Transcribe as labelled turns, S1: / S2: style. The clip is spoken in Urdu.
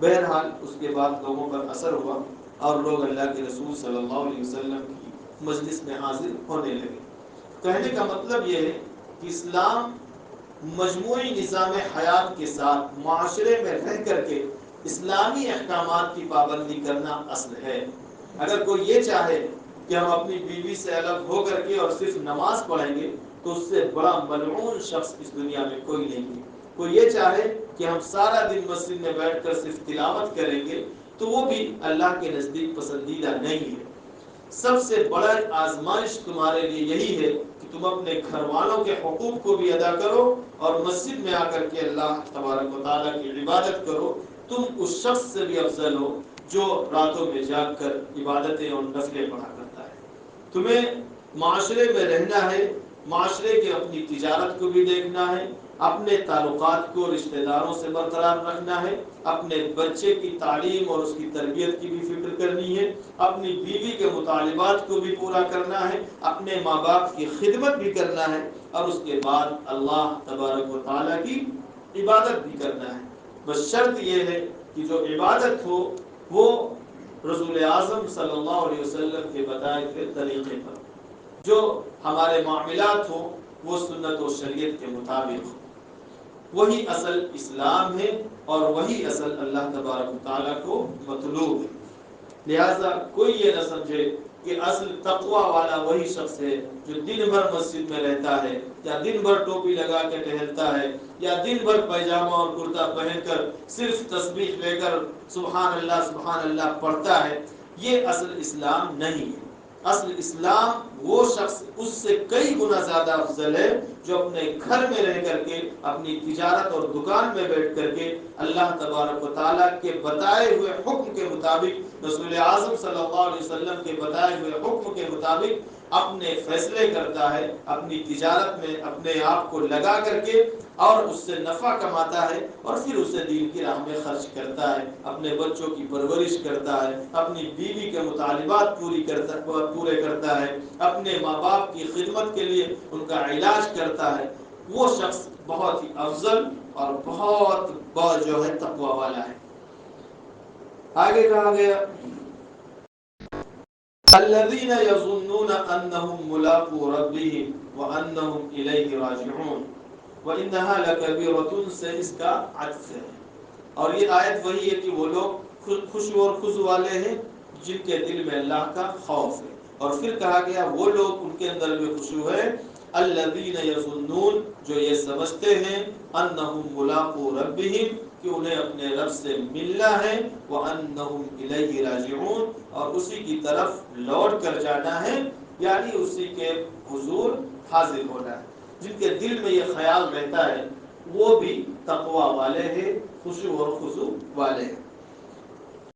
S1: بہرحال اس کے بعد لوگوں پر اثر ہوا اور لوگ اللہ کے رسول صلی اللہ علیہ وسلم کی مجلس میں حاضر ہونے لگے۔ کہنے کا مطلب یہ ہے کہ اسلام مجموعی نظام حیات کے ساتھ معاشرے میں رہ کر کے اسلامی احکامات کی پابندی کرنا اصل ہے۔ اگر کوئی یہ چاہے کہ ہم اپنی بیوی سے الگ ہو کر کے اور صرف نماز پڑھیں گے تو اس سے بڑا ملعون شخص اس دنیا میں کوئی نہیں ہے۔ کوئی یہ چاہے کہ ہم سارا دن مسجد میں بیٹھ کر صرف تلاوت کریں گے تو وہ بھی اللہ کے نزدیک پسندیدہ نہیں ہے۔ سب سے بڑا آزمائش تمہارے لیے یہی ہے کہ تم اپنے گھر والوں کے حقوق کو بھی ادا کرو اور مسجد میں آ کر کے اللہ تبارک و تعالیٰ کی عبادت کرو۔ تم اس شخص سے بھی افضل ہو جو راتوں میں جاگ کر عبادتیں اور نفلیں پڑھا کرتا ہے۔ تمہیں معاشرے میں رہنا ہے، معاشرے کی اپنی تجارت کو بھی دیکھنا ہے، اپنے تعلقات کو رشتہ داروں سے برقرار رکھنا ہے، اپنے بچے کی تعلیم اور اس کی تربیت کی بھی فکر کرنی ہے، اپنی بیوی کے مطالبات کو بھی پورا کرنا ہے، اپنے ماں باپ کی خدمت بھی کرنا ہے، اور اس کے بعد اللہ تبارک و تعالیٰ کی عبادت بھی کرنا ہے۔ بس شرط یہ ہے کہ جو عبادت ہو وہ رسول اعظم صلی اللہ علیہ وسلم کے بتائے ہوئے طریقے پر، جو ہمارے معاملات ہوں وہ سنت و شریعت کے مطابق ہو۔ وہی اصل اسلام ہے اور وہی اصل اللہ تبارک و تعالیٰ کو مطلوب ہے۔ لہذا کوئی یہ نہ سمجھے کہ اصل تقوی والا وہی شخص ہے جو دن بھر مسجد میں رہتا ہے یا دن بھر ٹوپی لگا کے ٹہلتا ہے یا دن بھر پیجامہ اور کرتا پہن کر صرف تسبیح لے کر سبحان اللہ پڑھتا ہے۔ یہ اصل اسلام نہیں ہے۔ اصل اسلام وہ شخص اس سے کئی گنا زیادہ افضل ہے جو اپنے گھر میں رہ کر کے اپنی تجارت اور دکان میں بیٹھ کر کے اللہ تبارک و تعالیٰ کے بتائے ہوئے حکم کے مطابق، رسول اعظم صلی اللہ علیہ وسلم کے بتائے ہوئے حکم کے مطابق اپنے فیصلے کرتا ہے، اپنی تجارت میں اپنے آپ کو لگا کر کے اور اس سے نفع کماتا ہے اور پھر اسے دین کی راہ میں خرچ کرتا ہے، اپنے بچوں کی پرورش کرتا ہے، اپنی بیوی کے مطالبات پورے کرتا ہے، اپنے ماں باپ کی خدمت کے لیے ان کا علاج کرتا ہے۔ وہ شخص بہت ہی افضل اور بہت جو ہے تقوی والا ہے۔ آگے کہا گیا الذين يظنون انهم ملاقو ربهم وانهم اليه راجعون وانها لكبيرة سے اس کا عطف ہے، اور یہ آیت وہی ہے کہ وہ لوگ خشوع اور خضوع والے ہیں جن کے دل میں اللہ کا خوف ہے، اور پھر کہا گیا وہ لوگ ان کے اندر بھی خشوع ہے الذين يظنون جو یہ سمجھتے ہیں انهم ملاقو ربهم کہ انہیں اپنے رب سے ملنا ہے، وَأَنَّهُمْ إِلَيْهِ رَاجِعُونَ اور اسی کی طرف لوٹ کر جانا ہے، یعنی اسی کے حضور حاضر ہونا ہے۔ جن کے دل میں یہ خیال رہتا ہے وہ بھی تقوی والے ہیں، خشوع اور خضوع والے ہیں۔